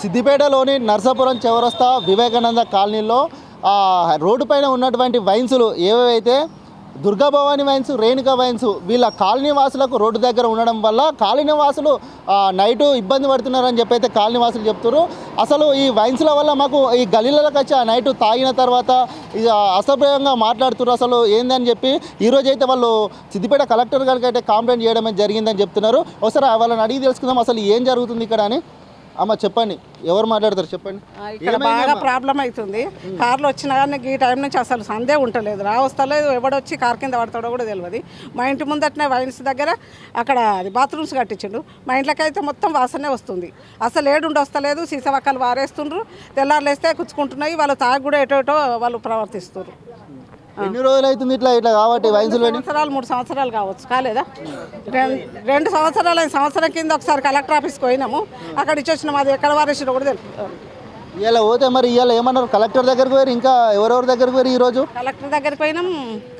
సిద్దిపేటలోని నర్సాపురం చౌరస్తా వివేకానంద కాలనీలో రోడ్డు పైన ఉన్నటువంటి వైన్సులు ఏవైతే దుర్గాభవాని వైన్స్, రేణుకా వైన్స్ వీళ్ళ కాలనీ వాసులకు రోడ్డు దగ్గర ఉండడం వల్ల కాలనీ వాసులు నైటు ఇబ్బంది పడుతున్నారని చెప్పి అయితే కాలనీ వాసులు చెప్తున్నారు. అసలు ఈ వైన్స్ల వల్ల మాకు ఈ గలీలకు వచ్చి ఆ నైటు తాగిన తర్వాత అసభ్యంగా మాట్లాడుతున్నారు. అసలు ఏందని చెప్పి ఈరోజు అయితే వాళ్ళు సిద్దిపేట కలెక్టర్ గారికి అయితే కంప్లైంట్ చేయడం జరిగిందని చెప్తున్నారు. ఒకసారి వాళ్ళని అడిగి తెలుసుకుందాం అసలు ఏం జరుగుతుంది ఇక్కడ అని. అమ్మ చెప్పండి, ఎవరు మాట్లాడతారు చెప్పండి. ఇక్కడ బాగా ప్రాబ్లం అవుతుంది. కార్లు వచ్చినా కానీ ఈ టైం నుంచి అసలు సందే ఉంటలేదు, వస్తలేదు, ఎవడొచ్చి కార్ కింద పడతాడో కూడా తెలియదు. మా ఇంటి ముందటనే వైన్స్ దగ్గర అక్కడ బాత్రూమ్స్ కట్టించిండు. మా ఇంట్లోకైతే మొత్తం వాసనే వస్తుంది. అసలు ఏడుండి వస్తలేదు, సీసవక్కలు వారేస్తుండ్రు, తెల్లారులేస్తే కుచ్చుకుంటున్నాయి. వాళ్ళు తాగి కూడా ఎటో వాళ్ళు ప్రవర్తిస్తున్నారు. ఎన్ని రోజులు అవుతుంది ఇట్లా కాబట్టి వైన్స్ 3 సంవత్సరాలు కావచ్చు, కాలేదా? 2 సంవత్సరాలు. సంవత్సరం కింద ఒకసారి కలెక్టర్ ఆఫీస్కి పోయినాము, అక్కడ ఇచ్చి వచ్చినాము. అది ఎక్కడ వారేసినా కూడా తెలుసు. ఇలా పోతే మరి ఇవాళ ఏమన్నారు? కలెక్టర్ దగ్గరికి పోయారు, ఇంకా ఎవరెవరి దగ్గరికి పోయారు? ఈరోజు కలెక్టర్ దగ్గరికి పోయినాం,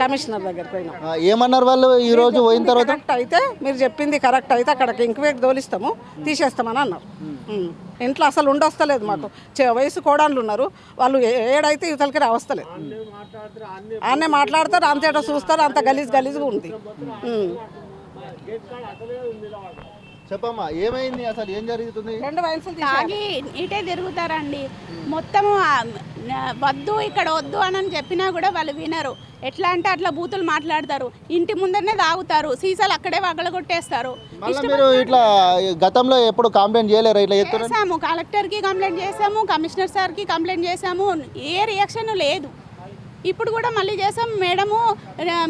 కమిషనర్ దగ్గరికి పోయినాం. ఏమన్నారు వాళ్ళు? ఈ రోజు పోయిన తర్వాత కరెక్ట్ అయితే మీరు చెప్పింది కరెక్ట్ అయితే అక్కడికి ఇంక్వైరీ తోలిస్తాము, తీసేస్తామని అన్నారు. ఇంట్లో అసలు ఉండొస్తలేదు. మాకు వయసు కోడాన్లు ఉన్నారు, వాళ్ళు ఏడైతే యువతలకి రావస్తలేదు. ఆనే మాట్లాడతారు, అంతేటో చూస్తారు, అంత గలీజ్గా ఉంది. చెప్పమ్మా, ఏమైంది అసలు, ఏం జరుగుతుంది? 2 వైన్సులు తాగి ఇటే తిరుగుతారండి. మొత్తము వద్దు ఇక్కడ వద్దు అని చెప్పినా కూడా వాళ్ళు వినరు. ఎట్లా అంటే అట్లా బూతులు మాట్లాడతారు, ఇంటి ముందరనే తాగుతారు, సీసాలు అక్కడే వగలగొట్టేస్తారు. మీరు ఇట్లా గతంలో ఎప్పుడు కంప్లైంట్ చేయలేరు? ఇట్లా చేసాము, కలెక్టర్కి కంప్లైంట్ చేసాము, కమిషనర్ సార్కి కంప్లైంట్ చేసాము, ఏ రియాక్షన్ లేదు. ఇప్పుడు కూడా మళ్ళీ చేసాము, మేడము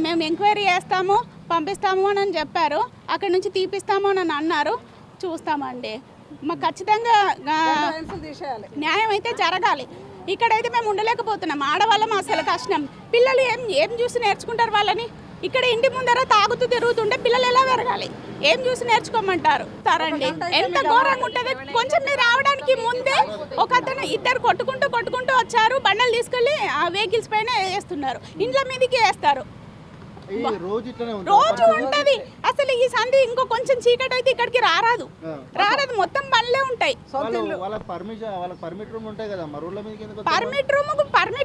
మేము ఎంక్వైరీ చేస్తాము, పంపిస్తాము అని చెప్పారు. అక్కడ నుంచి తీపిస్తాము అని అన్నారు. చూస్తామండి, మాకు ఖచ్చితంగా న్యాయం అయితే జరగాలి. ఇక్కడైతే మేము ఉండలేకపోతున్నాం. ఆడవాళ్ళం అసలు కష్టం. పిల్లలు ఏం చూసి నేర్చుకుంటారు వాళ్ళని? ఇక్కడ ఇంటి ముందర తాగుతూ తిరుగుతుంటే పిల్లలు ఎలా పెరగాలి? ఏం చూసి నేర్చుకోమంటారు తారండి? ఎంత ఘోరంగా ఉంటుంది. కొంచెం మీరు రావడానికి ముందే ఒక అతను 2 కొట్టుకుంటూ వచ్చారు. బండలు తీసుకెళ్ళి ఆ వెహికల్స్ పైన వేస్తున్నారు, ఇంట్లో మీదకి వేస్తారు. రోజు ఉంటది. అసలు ఈ సంధి ఇంకో కొంచెం చీకటి అయితే ఇక్కడికి రారాదు, మొత్తం బండ్లే ఉంటాయి. పర్మిట్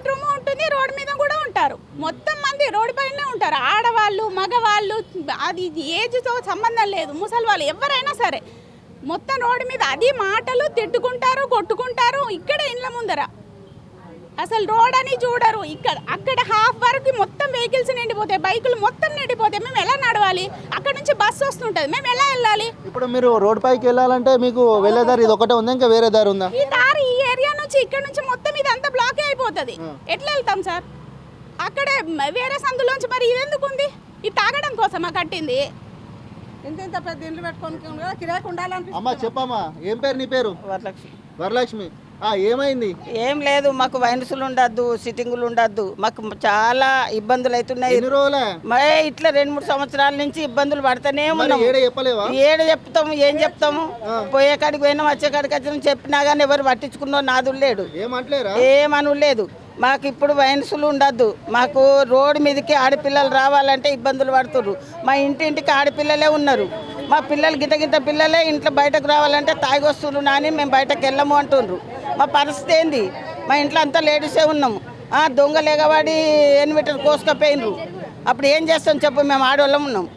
రూమ్ ఉంటుంది, రోడ్డు మీద కూడా ఉంటారు. మొత్తం మంది రోడ్డు పైనే ఉంటారు, ఆడవాళ్ళు, మగవాళ్ళు, అది ఏజ్తో సంబంధం లేదు. ముసలి వాళ్ళు ఎవరైనా సరే మొత్తం రోడ్డు మీద అది మాటలు తిట్టుకుంటారు, కొట్టుకుంటారు. ఇక్కడ ఇండ్ల ముందర అసలు రోడ్ అని చూడరు. అక్కడ హాఫ్ వరకు మొత్తం వెహికల్స్ నిండిపోతాయి, బైకులు మొత్తం నిండిపోతాయి. మేము ఎలా నడవాలి? అక్కడ నుంచి బస్సు వస్తుంటది, మేము ఎలా వెళ్ళాలి? ఇప్పుడు మీరు రోడ్ పైకి వెళ్ళాలంటే మీకు వెళ్ళే దారి ఇది ఒకటే ఉందా, ఇంకా వేరే దారి ఉందా? ఈ దారి ఈ ఏరియా నుంచి ఇక్కడ నుంచి మొత్తం ఇదంతా బ్లాక్ అయిపోతుంది. ఎట్లా వెళ్తాం సార్? అక్కడే వేరే సందులోంచి. మరి ఇదెందుకు ఉంది? ఇది తాగడం కోసమా కట్టింది? ఇంత పెద్ద ఇండ్లు పెట్టుకొని కిరాయికి ఉండాలని. అమ్మా చెప్పమ్మా, ఏం పేరు నీ పేరు? వరలక్ష్మి. ఏమైంది? ఏం లేదు, మాకు వైన్సులు ఉండద్దు, సిట్టింగులు ఉండద్దు, మాకు చాలా ఇబ్బందులు అవుతున్నాయి. ఇట్లా 2-3 సంవత్సరాల నుంచి ఇబ్బందులు పడుతూనే ఉన్నాం. ఏడ చెప్తాము, ఏం చెప్తాము? పోయే కాడికి పోయినా వచ్చే కాడికి వచ్చిన చెప్పినా కానీ ఎవరు పట్టించుకున్న నాదులు లేడు, ఏమను లేదు. మాకు ఇప్పుడు వైన్సులు ఉండద్దు. మాకు రోడ్డు మీదకి ఆడపిల్లలు రావాలంటే ఇబ్బందులు పడుతుర్రు. మా ఇంటింటికి ఆడపిల్లలే ఉన్నారు. మా పిల్లలు గిట్ట పిల్లలే ఇంట్లో బయటకు రావాలంటే తాగి వస్తున్నారు నాని మేము బయటకు వెళ్ళము అంటుండ్రు. మా పరిస్థితి ఏంది? మా ఇంట్లో అంతా లేడీసే ఉన్నాము. దొంగలు ఎగవాడి ఎన్నిమీటర్ కోసుకపోయినరు. అప్పుడు ఏం చేస్తాం చెప్పు? మేము ఆడవాళ్ళం ఉన్నాం.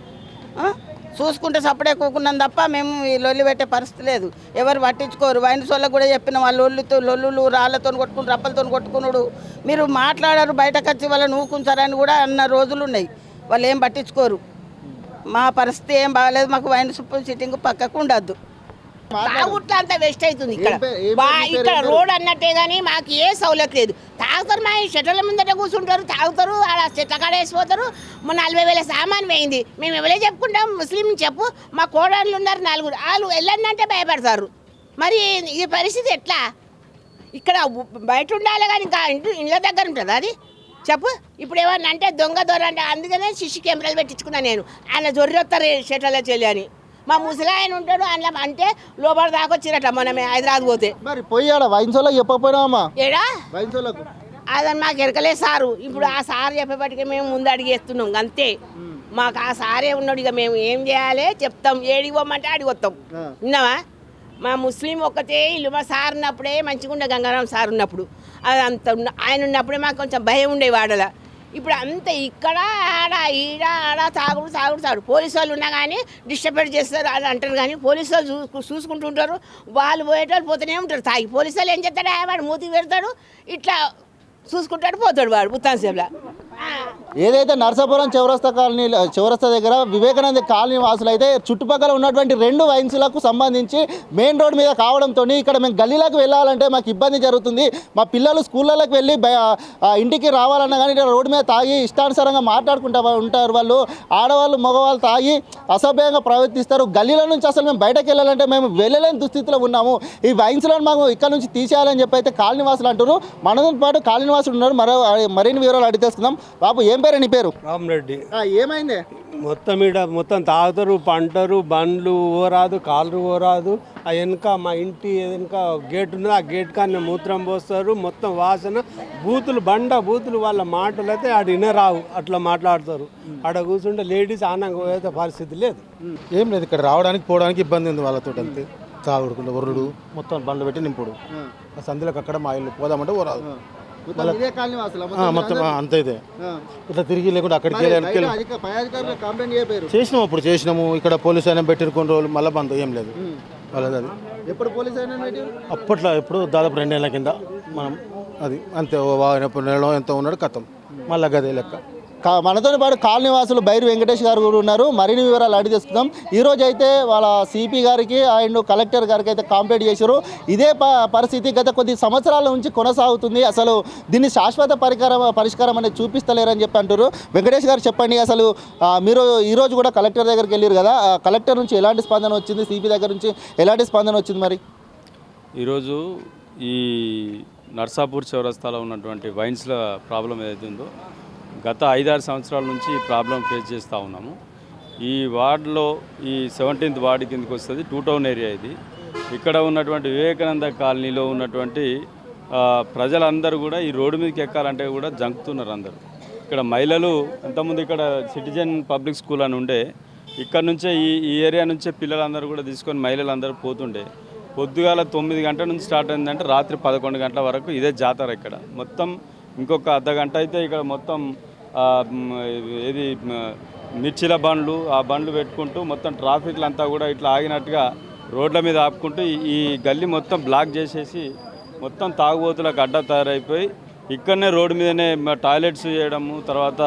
చూసుకుంటే సపడే కూకున్నాం తప్ప మేము లొల్లి పెట్టే పరిస్థితి లేదు. ఎవరు పట్టించుకోరు. వైన్స్ వాళ్ళకు కూడా చెప్పిన వాళ్ళు లొల్లులు రాళ్ళతో కొట్టుకుని రప్పలతో కొట్టుకున్నాడు. మీరు మాట్లాడారు, బయటకు వచ్చి వాళ్ళని ఊకుంచారని కూడా అన్న రోజులు ఉన్నాయి. వాళ్ళు ఏం పట్టించుకోరు. మా పరిస్థితి ఏం బాగాలేదు. మాకు వైన్స్ సిట్టింగ్ పక్కకు ఉండద్దు. తాగుట్లా అంతా వేస్ట్ అవుతుంది. ఇక్కడ రోడ్ అన్నట్టే కానీ మాకు ఏ సౌలత్ లేదు. తాగుతారు, మా షెట్ల ముందట కూర్చుంటారు, తాగుతారు, ఆడ చెట్ల కాడ వేసిపోతారు. 40,000 సామాన్ పోయింది. మేము ఎవరే చెప్పుకుంటాం? ముస్లిం చెప్పు. మా కోడళ్ళు ఉన్నారు 4, వాళ్ళు వెళ్ళండి అంటే భయపడతారు. మరి ఈ పరిస్థితి ఎట్లా? ఇక్కడ బయట ఉండాలి కానీ ఇంకా ఇండ్ల దగ్గర ఉంటుంది అది చెప్పు. ఇప్పుడు ఏమన్నా అంటే దొంగ దొర అంటే అందుకనే సిసి కెమెరాలు పెట్టించుకున్నాను నేను. ఆయన జొర్రి వస్తారు షెట్ల చెల్లి అని. మా ముసలి ఆయన ఉంటాడు అందులో అంటే లోపల దాకా వచ్చిరట మనమే హైదరాబాద్ పోతే. మరి పోయాడా వైన్సోళ్ళకి చెప్పకపోయినామా? ఏడా వైన్సోళ్ళకు అదని మాకు ఎరకలే సారు. ఇప్పుడు ఆ సారు చెప్పేపటికి మేము ముందు అడిగేస్తున్నాం అంతే. మాకు ఆ సారే ఉన్నాడు. ఇక మేము ఏం చేయాలి చెప్తాం. ఏడికి పోమంటే అడిగి వస్తాం. విన్నావా? మా ముస్లిం ఒక్కటే ఇల్లు మా సార్ ఉన్నప్పుడే మంచిగా ఉండే గంగారాం సార్ ఉన్నప్పుడు అది అంత ఆయన ఉన్నప్పుడే మాకు కొంచెం భయం ఉండే వాడల ఇప్పుడు అంత ఇక్కడ ఆడ ఈడ ఆడ తాగుడు పోలీసు వాళ్ళు ఉన్నా కానీ డిస్టర్బెన్స్ చేస్తారు అని అంటారు కానీ పోలీసు వాళ్ళు చూసుకుంటుంటారు వాళ్ళు పోయేటోళ్ళు పోతూనే ఉంటారు తాగి పోలీసు వాళ్ళు ఏం చేస్తాడు వాడు మూతికి పెడతాడు ఇట్లా చూసుకుంటాడు పోతాడు వాడు బుత్తాన్సేపులా ఏదైతే నర్సాపురం చౌరస్తా దగ్గర వివేకానంద కాలనీ వాసులు అయితే చుట్టుపక్కల ఉన్నటువంటి 2 వైన్స్లకు సంబంధించి మెయిన్ రోడ్ మీద కావడంతో ఇక్కడ మేము గల్లీలకు వెళ్ళాలంటే మాకు ఇబ్బంది జరుగుతుంది. మా పిల్లలు స్కూళ్ళకి వెళ్ళి ఇంటికి రావాలన్నా కానీ రోడ్డు మీద తాగి ఇష్టానుసారంగా మాట్లాడుకుంటూ ఉంటారు. వాళ్ళు ఆడవాళ్ళు మగవాళ్ళు తాగి అసభ్యంగా ప్రవర్తిస్తారు. గల్లీల నుంచి అసలు మేము బయటకు వెళ్ళాలంటే మేము వెళ్ళలేని దుస్థితిలో ఉన్నాము. ఈ వైన్స్లను మాకు ఇక్కడ నుంచి తీసేయాలని చెప్పి అయితే కాలనీ వాసులు అంటారు. మనతో పాటు కాలనీ వాసులు ఉన్నారు. మరిన్ని వివరాలు అడిగి తెలుసుకుందాం. బాబు ఏం పేరు నీ పేరు? రామరెడ్డి. ఏమైంది? మొత్తం తాగుతారు, పంటరు, బండ్లు ఓరాదు, కాళ్ళు ఓరాదు. ఆ వెనుక మా ఇంటి వెనుక గేట్ ఉన్నది, ఆ గేట్ కానీ మూత్రం పోస్తారు. మొత్తం వాసన బూతులు వాళ్ళ మాటలు అయితే ఆడ వినరావు, అట్లా మాట్లాడతారు. ఆడ కూర్చుంటే లేడీస్ ఆనంగా పోయే పరిస్థితి లేదు. ఏం లేదు, ఇక్కడ రావడానికి పోవడానికి ఇబ్బంది ఉంది వాళ్ళతో. అంతే తాగుడుకుంటే ఒర్రుడు, మొత్తం బండ్లు పెట్టి నింపుడు. ఆ సందులోకి అక్కడ మా ఇల్లు పోదామంటే ఓరాదు మొత్తం అంతే. ఇదే ఇట్లా తిరిగి లేకుండా అక్కడికి చేసినాము. ఇక్కడ పోలీసు అయినా పెట్టిరు కొన్ని రోజులు, మళ్ళీ బంద్ ఏం లేదు వాళ్ళది. అది ఎప్పుడు పోలీసు అయినా అప్పట్లో ఎప్పుడు దాదాపు 2 నెలల కింద మనం అది అంతే. ఎప్పుడు నెలలో ఎంత ఉన్నాడు కథం, మళ్ళీ గదే లెక్క. మనతో పాటు కాలనీ వాసులు బైరు వెంకటేష్ గారు కూడా ఉన్నారు. మరిన్ని వివరాలు అడిగి తెలుసుకుందాం. ఈరోజు అయితే వాళ్ళ సిపి గారికి అండ్ కలెక్టర్ గారికి అయితే కంప్లైంట్ చేశారు. ఇదే పరిస్థితి గత కొద్ది సంవత్సరాల నుంచి కొనసాగుతుంది. అసలు దీన్ని శాశ్వత పరిష్కారం అనేది చూపిస్తలేరని చెప్పి అంటారు. వెంకటేష్ గారు చెప్పండి, అసలు మీరు ఈరోజు కూడా కలెక్టర్ దగ్గరికి వెళ్ళారు కదా, కలెక్టర్ నుంచి ఎలాంటి స్పందన వచ్చింది, సిపి దగ్గర నుంచి ఎలాంటి స్పందన వచ్చింది? మరి ఈరోజు ఈ నర్సాపూర్ చౌరస్తాలో ఉన్నటువంటి వైన్స్ల ప్రాబ్లం ఏదైతే ఉందో గత 5-6 సంవత్సరాల నుంచి ఈ ప్రాబ్లం ఫేస్ చేస్తూ ఉన్నాము. ఈ వార్డులో ఈ 17th వార్డు కిందకి వస్తుంది, 2 టౌన్ ఏరియా ఇది. ఇక్కడ ఉన్నటువంటి వివేకానంద కాలనీలో ఉన్నటువంటి ప్రజలందరూ కూడా ఈ రోడ్డు మీదకి ఎక్కాలంటే కూడా జంకుతున్నారు అందరూ. ఇక్కడ మహిళలు ఇంతకుముందు ఇక్కడ సిటిజన్ పబ్లిక్ స్కూల్ అని ఉండే, ఇక్కడ నుంచే ఈ ఏరియా నుంచే పిల్లలందరూ కూడా తీసుకొని మహిళలందరూ పోతుండే. పొద్దుగాల 9 గంటల నుంచి స్టార్ట్ అయిందంటే రాత్రి 11 గంటల వరకు ఇదే జాతర. ఇక్కడ మొత్తం ఇంకొక అర్ధగంట అయితే ఇక్కడ మొత్తం ఏది మిర్చిల బండ్లు, ఆ బండ్లు పెట్టుకుంటూ మొత్తం ట్రాఫిక్లు అంతా కూడా ఇట్లా ఆగినట్టుగా రోడ్ల మీద ఆపుకుంటూ ఈ గల్లీ మొత్తం బ్లాక్ చేసేసి మొత్తం తాగుబోతులకు అడ్డా తయారైపోయి ఇక్కడనే రోడ్డు మీదనే టాయిలెట్స్ చేయడము, తర్వాత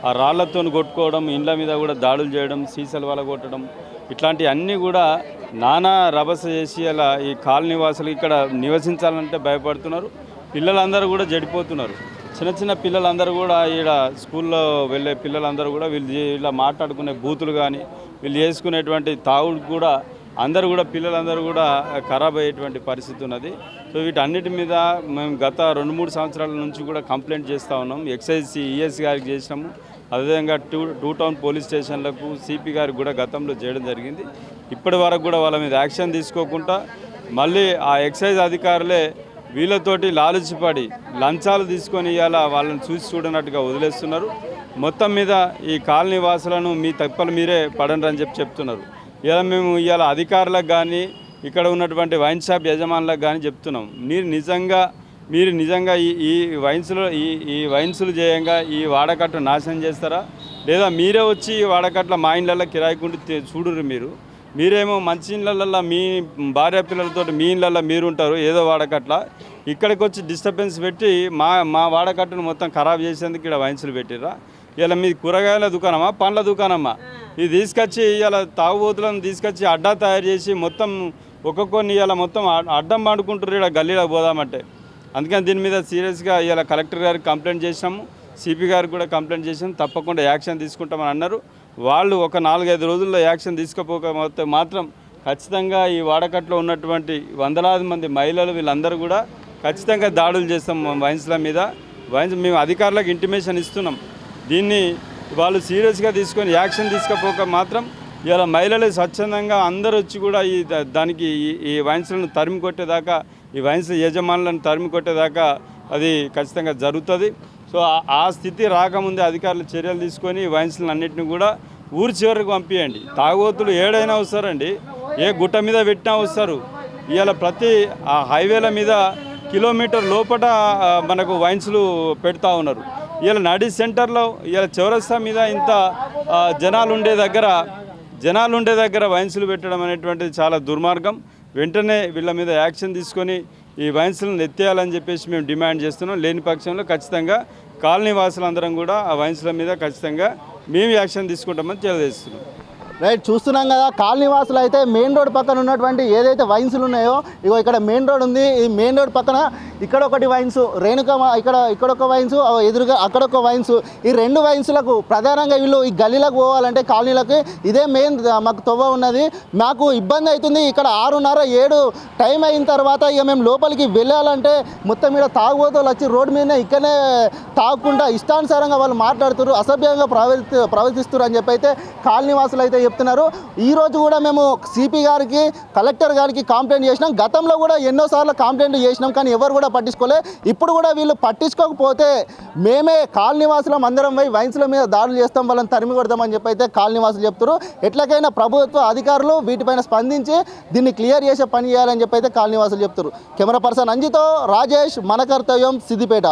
ఆ రాళ్లతో కొట్టుకోవడం, ఇండ్ల మీద కూడా దాడులు చేయడం, సీసాల వల్ల కొట్టడం, ఇట్లాంటి అన్నీ కూడా నానా రభస చేసి అలా ఈ కాలనీ వాసులు ఇక్కడ నివసించాలంటే భయపడుతున్నారు. పిల్లలందరూ కూడా చెడిపోతున్నారు. చిన్న పిల్లలందరూ కూడా ఈడ స్కూల్లో వెళ్ళే పిల్లలందరూ కూడా వీళ్ళు ఇలా మాట్లాడుకునే బూతులు కానీ వీళ్ళు చేసుకునేటువంటి తాగుడు కూడా అందరూ కూడా పిల్లలందరూ కూడా ఖరాబ్ అయ్యేటువంటి పరిస్థితి ఉన్నది. సో వీటన్నిటి మీద మేము గత 2-3 సంవత్సరాల నుంచి కూడా కంప్లైంట్ చేస్తూ ఉన్నాం. ఎక్సైజ్ ఈఎస్ గారికి చేసినాము, అదేవిధంగా 2 టౌన్ పోలీస్ స్టేషన్లకు సిపి గారికి కూడా గతంలో చేయడం జరిగింది. ఇప్పటి వరకు కూడా వాళ్ళ మీద యాక్షన్ తీసుకోకుండా మళ్ళీ ఆ ఎక్సైజ్ అధికారులే వీళ్ళతోటి లాలుచిపడి లంచాలు తీసుకొని ఇవాళ వాళ్ళని చూసి చూడనట్టుగా వదిలేస్తున్నారు. మొత్తం మీద ఈ కాలనీ వాసులను మీ తప్పలు మీరే పడండి అని చెప్తున్నారు. ఇలా మేము ఇవాళ అధికారులకు కానీ ఇక్కడ ఉన్నటువంటి వైన్ షాప్ యజమానులకు కానీ చెప్తున్నాం, మీరు నిజంగా ఈ వైన్సులు చేయంగా ఈ వాడకట్టు నాశనం చేస్తారా, లేదా మీరే వచ్చి ఈ వాడకట్ల మా ఇండ్లలో కిరాయికుంటూ చూడుర్రు. మీరేమో మంచి ఇళ్ళల్లో మీ భార్య పిల్లలతో మీ ఇళ్ళల్లో మీరు ఉంటారు ఏదో వాడకట్ల, ఇక్కడికి వచ్చి డిస్టర్బెన్స్ పెట్టి మా వాడకట్టును మొత్తం ఖరాబ్ చేసేందుకు ఇక్కడ వైన్సులు పెట్టిర్రా. ఇలా మీ కూరగాయల దుకాణమా పండ్ల దుకాణమా ఇది తీసుకొచ్చి ఇలా తాగుబోతులను తీసుకొచ్చి అడ్డా తయారు చేసి మొత్తం ఒక్కొక్కరిని ఇలా మొత్తం అడ్డం పండుకుంటారు ఇక్కడ గల్లీలో పోదామంటే. అందుకని దీని మీద సీరియస్గా ఇలా కలెక్టర్ గారికి కంప్లైంట్ చేసినాము, సిపి గారికి కూడా కంప్లైంట్ చేసాము. తప్పకుండా యాక్షన్ తీసుకుంటామని అన్నారు. వాళ్ళు ఒక 4-5 రోజుల్లో యాక్షన్ తీసుకోకపోతే మాత్రం ఖచ్చితంగా ఈ వాడకట్లో ఉన్నటువంటి వందలాది మంది మహిళలు వీళ్ళందరూ కూడా ఖచ్చితంగా దాడులు చేస్తాం వైన్స్ల మీద. మేము అధికారులకు ఇంటిమేషన్ ఇస్తున్నాం. దీన్ని వాళ్ళు సీరియస్గా తీసుకొని యాక్షన్ తీసుకోకపోక మాత్రం ఇలా మహిళలు స్వచ్ఛందంగా అందరూ వచ్చి కూడా దానికి ఈ వైన్స్లను తరిమి కొట్టేదాకా, ఈ వైన్స్ యజమానులను తరిమి కొట్టేదాకా అది ఖచ్చితంగా జరుగుతుంది. సో ఆ స్థితి రాకముందే అధికారులు చర్యలు తీసుకొని వైన్స్లను అన్నింటినీ కూడా ఊరి చివరికి పంపించండి. తాగుబోతులు ఏడైనా వస్తారండి, ఏ గుట్ట మీద పెట్టినా వస్తారు. ఇవాళ ప్రతి ఆ హైవేల మీద కిలోమీటర్ లోపల మనకు వైన్స్లు పెడతా ఉన్నారు. ఇవాళ నడి సెంటర్లో ఇవాళ చౌరస్తా మీద ఇంత జనాలు ఉండే దగ్గర వైన్స్లు పెట్టడం అనేటువంటిది చాలా దుర్మార్గం. వెంటనే వీళ్ళ మీద యాక్షన్ తీసుకొని ఈ వైన్స్లను ఎత్తేయాలని చెప్పేసి మేము డిమాండ్ చేస్తున్నాం. లేని పక్షంలో ఖచ్చితంగా కాలనీ వాసులందరం కూడా ఆ వైన్స్ల మీద ఖచ్చితంగా మేము యాక్షన్ తీసుకుంటామని తెలియజేస్తున్నాం. రైట్, చూస్తున్నాం కదా కాలనీ వాసులు అయితే మెయిన్ రోడ్ పక్కన ఉన్నటువంటి ఏదైతే వైన్స్లు ఉన్నాయో, ఇగో ఇక్కడ మెయిన్ రోడ్ ఉంది, ఈ మెయిన్ రోడ్ పక్కన ఇక్కడ ఒకటి వైన్స్, రేణుక ఇక్కడ ఒక వైన్స్, ఎదురుగా అక్కడ ఒక వైన్స్, ఈ 2 వైన్స్లకు ప్రధానంగా వీళ్ళు ఈ గల్లీలకు పోవాలంటే కాలనీలకి ఇదే మెయిన్ మాకు తొవ్వ ఉన్నది. మాకు ఇబ్బంది అవుతుంది. ఇక్కడ 6:30-7 టైం అయిన తర్వాత ఇక మేము లోపలికి వెళ్ళాలంటే మొత్తం ఇక్కడ తాగుబోతులు వచ్చి రోడ్డు మీదనే ఇక్కడనే తాగకుండా ఇష్టానుసారంగా వాళ్ళు మాట్లాడుతున్నారు, అసభ్యంగా ప్రవర్తిస్తున్నారు అని చెప్పి అయితే కాలనీ వాసులు అయితే చెప్తున్నారు. ఈరోజు కూడా మేము సిపి గారికి, కలెక్టర్ గారికి కంప్లైంట్ చేసినాం. గతంలో కూడా ఎన్నోసార్లు కంప్లైంట్ చేసినాం, కానీ ఎవరు కూడా పట్టించుకోలే. ఇప్పుడు కూడా వీళ్ళు పట్టించుకోకపోతే మేమే కాలనీ వాసులం అందరం పోయి వైన్స్ల మీద దాడులు చేస్తాం, వాళ్ళని తరిమి కొడతామని చెప్పి అయితే కాలనీ వాసులు చెప్తారు. ఎట్లకైనా ప్రభుత్వ అధికారులు వీటిపైన స్పందించి దీన్ని క్లియర్ చేసే పని చేయాలని చెప్పి అయితే కాలనీ వాసులు చెప్తారు. కెమెరా పర్సన్ అంజితో రాజేష్, మన కర్తవ్యం, సిద్దిపేట.